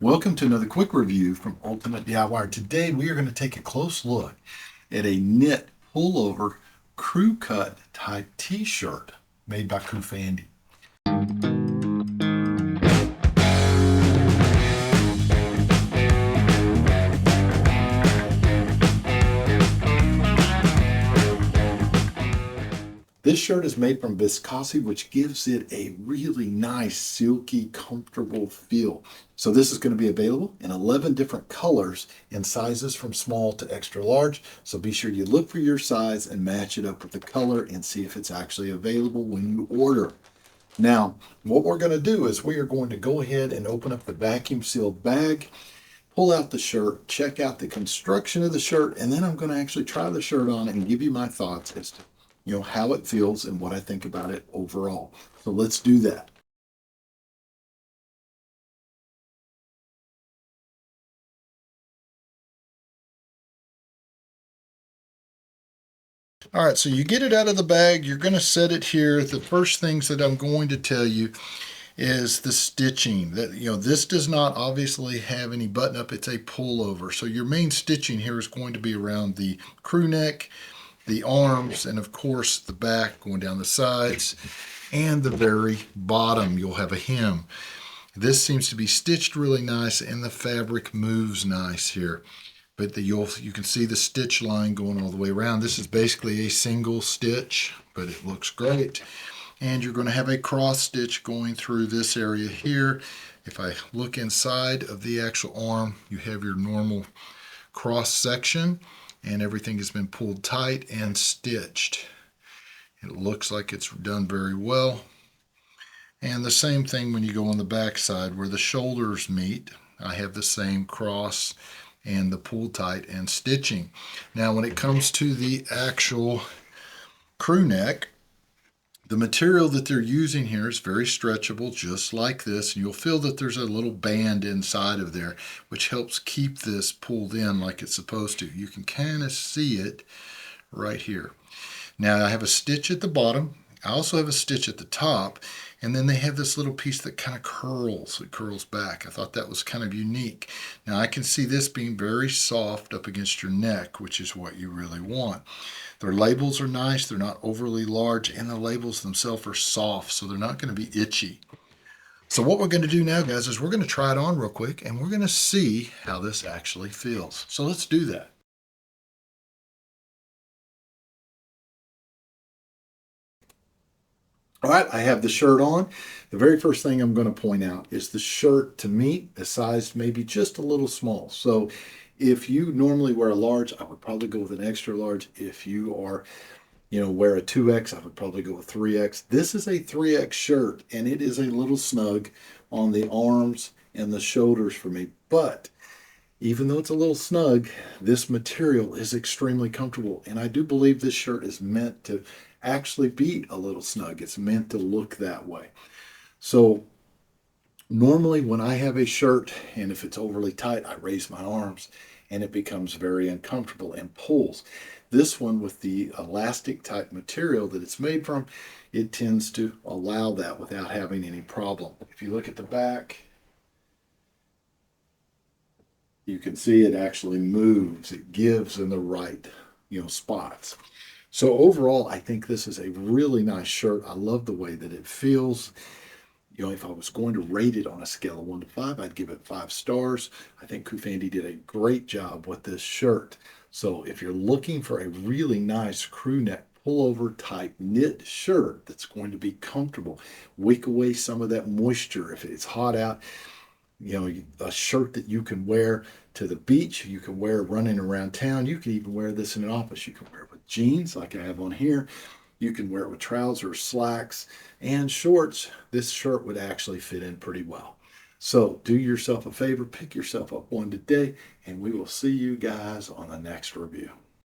Welcome to another quick review from Ultimate DIY. Today we are going to take a close look at a knit pullover crew cut type t-shirt made by Kufandi. This shirt is made from Viscose, which gives it a really nice, silky, comfortable feel. So this is going to be available in 11 different colors and sizes from small to extra large. So be sure you look for your size and match it up with the color and see if it's actually available when you order. Now, what we're going to do is we are going to go ahead and open up the vacuum sealed bag, pull out the shirt, check out the construction of the shirt, and then I'm going to actually try the shirt on and give you my thoughts as to how it feels and what I think about it overall. So let's do that. All right, so you get it out of the bag, you're going to set it here. The first things that I'm going to tell you is the stitching. That this does not obviously have any button up, it's a pullover. So your main stitching here is going to be around the crew neck, the arms, and of course the back going down the sides, and the very bottom you'll have a hem. This seems to be stitched really nice and the fabric moves nice here. But you can see the stitch line going all the way around. This is basically a single stitch, but it looks great. And you're going to have a cross stitch going through this area here. If I look inside of the actual arm, you have your normal cross section, and everything has been pulled tight and stitched. It looks like it's done very well. And the same thing when you go on the back side where the shoulders meet. I have the same cross and the pull tight and stitching. Now when it comes to the actual crew neck, the material that they're using here is very stretchable, just like this. And you'll feel that there's a little band inside of there, which helps keep this pulled in like it's supposed to. You can kind of see it right here. Now I have a stitch at the bottom. I also have a stitch at the top, and then they have this little piece that kind of curls. It curls back. I thought that was kind of unique. Now I can see this being very soft up against your neck, which is what you really want. Their labels are nice. They're not overly large, and the labels themselves are soft, so they're not going to be itchy. So what we're going to do now, guys, is we're going to try it on real quick, and we're going to see how this actually feels. So let's do that. All right, I have the shirt on. The very first thing I'm going to point out is the shirt, to me, is sized maybe just a little small. So if you normally wear a large, I would probably go with an extra large. If you are, wear a 2X, I would probably go with 3X. This is a 3X shirt, and it is a little snug on the arms and the shoulders for me. But even though it's a little snug, this material is extremely comfortable. And I do believe this shirt is meant to actually be a little snug. It's meant to look that way. So normally when I have a shirt and if it's overly tight, I raise my arms and it becomes very uncomfortable and pulls. This one, with the elastic type material that it's made from, it tends to allow that without having any problem. If you look at the back, you can see it actually moves. It gives in the right, spots. So overall, I think this is a really nice shirt. I love the way that it feels. If I was going to rate it on a scale of 1 to 5, I'd give it 5 stars. I think Kufandi did a great job with this shirt. So if you're looking for a really nice crew neck pullover type knit shirt that's going to be comfortable, wick away some of that moisture if it's hot out, a shirt that you can wear to the beach, you can wear running around town, you can even wear this in an office. You can wear it with jeans like I have on here. You can wear it with trousers, slacks, and shorts. This shirt would actually fit in pretty well. So do yourself a favor, pick yourself up one today, and we will see you guys on the next review.